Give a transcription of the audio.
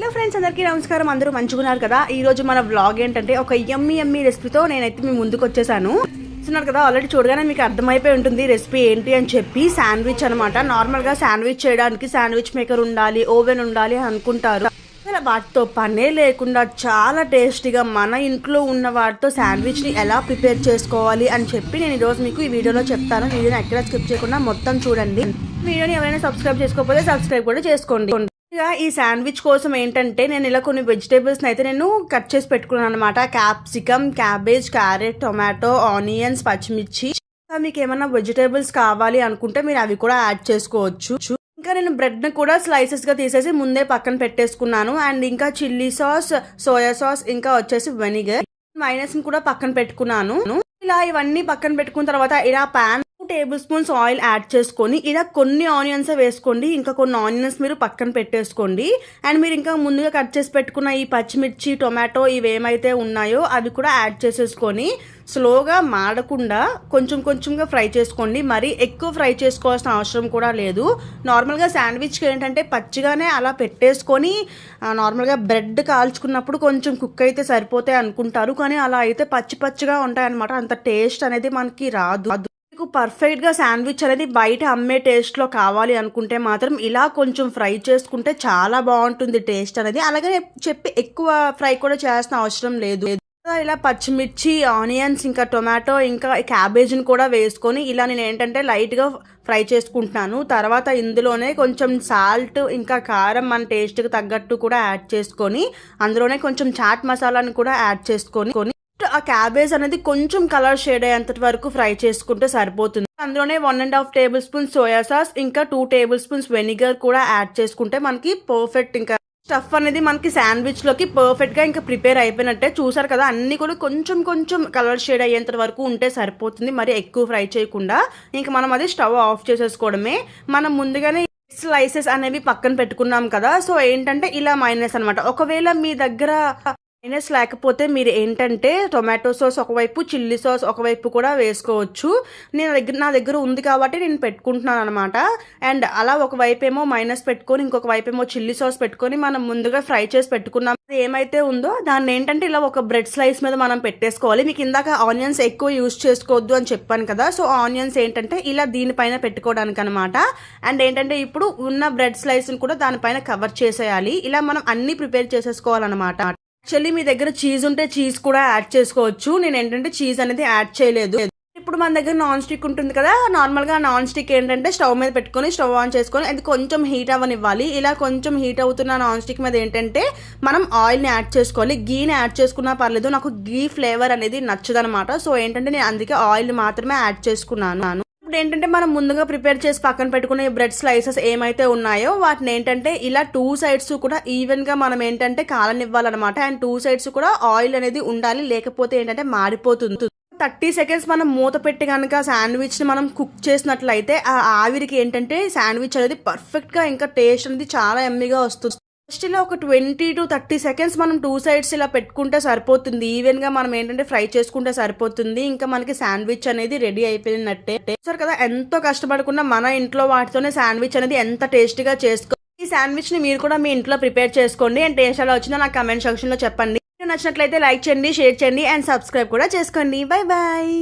Hello friends, అందరికీ నమస్కారం. అందరూ మంచిగున్నారు కదా. ఈ రోజు మన వ్లాగ్ ఏంటంటే ఒక యమ్మీ రెసిపీతో నేనైతే మీ ముందుకు వచ్చేసాను. చూస్తున్నారు కదా, ఆల్రెడీ చూడగానే మీకు అర్థమైపోయి ఉంటుంది రెసిపీ ఏంటి అని చెప్పి. శాండ్విచ్ అనమాట. నార్మల్గా శాండ్విచ్ చేయడానికి శాండ్విచ్ మేకర్ ఉండాలి, ఓవెన్ ఉండాలి అనుకుంటారు. వాటితో పనే లేకుండా చాలా టేస్టీగా మన ఇంట్లో ఉన్న వాటితో శాండ్విచ్ని ఎలా ప్రిపేర్ చేసుకోవాలి అని చెప్పి నేను ఈరోజు మీకు ఈ వీడియోలో చెప్తాను. వీడియోని ఎక్కడ స్కిప్ చేయకుండా మొత్తం చూడండి. వీడియోని ఎవరైనా సబ్స్క్రైబ్ చేసుకోకపోతే సబ్స్క్రైబ్ కూడా చేసుకోండి. ఇక ఈ శాండ్విచ్ కోసం ఏంటంటే నేను ఇలా కొన్ని వెజిటేబుల్స్ని అయితే నేను కట్ చేసి పెట్టుకున్నాను అనమాట. Capsicum, cabbage, carrot, tomato, onions, పచ్చిమిర్చి. మీకు ఏమైనా వెజిటేబుల్స్ కావాలి అనుకుంటే మీరు అవి కూడా యాడ్ చేసుకోవచ్చు. ఇంకా నేను బ్రెడ్ని కూడా స్లైసెస్గా తీసేసి ముందే పక్కన పెట్టేసుకున్నాను. అండ్ ఇంకా చిల్లీ సాస్, సోయా సాస్, ఇంకా వచ్చేసి వెనిగర్, మైనస్ని కూడా పక్కన పెట్టుకున్నాను. ఇలా ఇవన్నీ పక్కన పెట్టుకున్న తర్వాత ఇలా pan 2 table spoons oil add చేసుకొని ఇలా కొన్ని ఆనియన్స్ వేసుకోండి. ఇంకా కొన్ని ఆనియన్స్ మీరు పక్కన పెట్టేసుకోండి. అండ్ మీరు ఇంకా ముందుగా కట్ చేసి పెట్టుకున్న ఈ పచ్చిమిర్చి, టొమాటో ఇవేమైతే ఉన్నాయో అవి కూడా యాడ్ చేసేసుకొని స్లోగా మాడకుండా కొంచెంగా ఫ్రై చేసుకోండి. మరి ఎక్కువ ఫ్రై చేసుకోవాల్సిన అవసరం కూడా లేదు. నార్మల్గా శాండ్విచ్కి ఏంటంటే పచ్చిగానే అలా పెట్టేసుకొని నార్మల్గా బ్రెడ్ కాల్చుకున్నప్పుడు కొంచెం కుక్ అయితే సరిపోతాయి అనుకుంటారు. కానీ అలా అయితే పచ్చిగా ఉంటాయన్నమాట. అంత టేస్ట్ అనేది మనకి రాదు. మీకు పర్ఫెక్ట్గా శాండ్విచ్ అనేది బయట అమ్మే టేస్ట్లో కావాలి అనుకుంటే మాత్రం ఇలా కొంచెం ఫ్రై చేసుకుంటే చాలా బాగుంటుంది టేస్ట్ అనేది. అలాగే చెప్పి ఎక్కువ ఫ్రై కూడా చేయాల్సిన అవసరం లేదు. ఇలా పచ్చిమిర్చి, ఆనియన్స్, ఇంకా టొమాటో, ఇంకా క్యాబేజ్ని కూడా వేసుకొని ఇలా నేను ఏంటంటే లైట్గా ఫ్రై చేసుకుంటున్నాను. తర్వాత ఇందులోనే కొంచెం సాల్ట్, ఇంకా కారం మన టేస్ట్కి తగ్గట్టు కూడా యాడ్ చేసుకొని అందులోనే కొంచెం చాట్ మసాలాని కూడా యాడ్ చేసుకొని ఆ క్యాబేజ్ అనేది కొంచెం కలర్ షేడ్ అయ్యేంత వరకు ఫ్రై చేసుకుంటే సరిపోతుంది. అందులోనే 1.5 టేబుల్ స్పూన్స్ సోయా సాస్, ఇంకా 2 టేబుల్ స్పూన్స్ వెనిగర్ కూడా యాడ్ చేసుకుంటే మనకి పర్ఫెక్ట్ ఇంకా స్టఫ్ అనేది మనకి శాండ్విచ్ లోకి పర్ఫెక్ట్ గా ఇంకా ప్రిపేర్ అయిపోయినట్టే. చూసారు కదా, అన్ని కూడా కొంచెం కలర్ షేడ్ అయ్యేంత వరకు ఉంటే సరిపోతుంది. మరి ఎక్కువ ఫ్రై చేయకుండా ఇంకా మనం అది స్టవ్ ఆఫ్ చేసేసుకోవడమే. మనం ముందుగానే స్లైసెస్ అనేవి పక్కన పెట్టుకున్నాం కదా. సో ఏంటంటే ఇలా మైనస్ అనమాట. ఒకవేళ మీ దగ్గర మైనస్ లేకపోతే మీరు ఏంటంటే టొమాటో సాస్ ఒకవైపు, చిల్లీ సాస్ ఒకవైపు కూడా వేసుకోవచ్చు. నా దగ్గర ఉంది కాబట్టి నేను పెట్టుకుంటున్నాను అనమాట. అండ్ అలా ఒకవైపు ఏమో మైనస్ పెట్టుకొని ఇంకొక వైపు ఏమో చిల్లీ సాస్ పెట్టుకొని మనం ముందుగా ఫ్రై చేసి పెట్టుకున్నాం ఏమైతే ఉందో దాన్ని ఏంటంటే ఇలా ఒక బ్రెడ్ స్లైస్ మీద మనం పెట్టేసుకోవాలి. మీకు ఇందాక ఆనియన్స్ ఎక్కువ యూజ్ చేసుకోవద్దు అని చెప్పాను కదా. సో ఆనియన్స్ ఏంటంటే ఇలా దీనిపైన పెట్టుకోవడానికి అనమాట. అండ్ ఏంటంటే ఇప్పుడు ఉన్న బ్రెడ్ స్లైస్ని కూడా దానిపైన కవర్ చేసేయాలి. ఇలా మనం అన్ని ప్రిపేర్ చేసేసుకోవాలన్నమాట. యాక్చువల్లీ మీ దగ్గర చీజ్ ఉంటే చీజ్ కూడా యాడ్ చేసుకోవచ్చు. నేను ఏంటంటే చీజ్ అనేది యాడ్ చేయలేదు. ఇప్పుడు మన దగ్గర నాన్ స్టిక్ ఉంటుంది కదా. నార్మల్గా నాన్ స్టిక్ ఏంటంటే స్టవ్ మీద పెట్టుకొని స్టవ్ ఆన్ చేసుకొని అది కొంచెం హీట్ అవ్వనివ్వాలి. ఇలా కొంచెం హీట్ అవుతున్న నాన్ స్టిక్ మీద ఏంటంటే మనం ఆయిల్ని యాడ్ చేసుకోవాలి. గీని యాడ్ చేసుకున్నా పర్లేదు. నాకు గీ ఫ్లేవర్ అనేది నచ్చదనమాట. సో ఏంటంటే నేను అందుకే ఆయిల్ మాత్రమే యాడ్ చేసుకున్నాను. ఏంటంటే మనం ముందుగా ప్రిపేర్ చేసి పక్కన పెట్టుకునే బ్రెడ్ స్లైసెస్ ఏమైతే ఉన్నాయో వాటిని ఏంటంటే ఇలా 2 సైడ్స్ కూడా ఈవెన్ గా మనం ఏంటంటే కాలనివ్వాలన్నమాట. అండ్ 2 సైడ్స్ కూడా ఆయిల్ అనేది ఉండాలి, లేకపోతే ఏంటంటే మాడిపోతుంది. 30 సెకండ్స్ మనం మూత పెట్టి కనుక శాండ్విచ్ ని మనం కుక్ చేసినట్లయితే ఆ ఆవిరికి ఏంటంటే శాండ్విచ్ అనేది పర్ఫెక్ట్ గా ఇంకా టేస్ట్ అనేది చాలా ఎమ్మీగా వస్తుంది. ఫస్ట్ ఇలా ఒక 20 to 30 సెకండ్స్ మనం 2 సైడ్స్ ఇలా పెట్టుకుంటే సరిపోతుంది. ఈవెన్ గా మనం ఏంటంటే ఫ్రై చేసుకుంటే సరిపోతుంది. ఇంకా మనకి శాండ్విచ్ అనేది రెడీ అయిపోయినట్టే. సరే కదా, ఎంతో కష్టపడకుండా మన ఇంట్లో వాటితోనే శాండ్విచ్ అనేది ఎంత టేస్టీగా చేసుకో. ఈ శాండ్విచ్ ని మీరు కూడా మీ ఇంట్లో ప్రిపేర్ చేసుకోండి. అండ్ టేస్ట్ ఎలా వచ్చిందో నాకు కమెంట్ సెక్షన్ లో చెప్పండి. నచ్చినట్లయితే లైక్ చేయండి, షేర్ చేయండి అండ్ సబ్స్క్రైబ్ కూడా చేసుకోండి. Bye bye.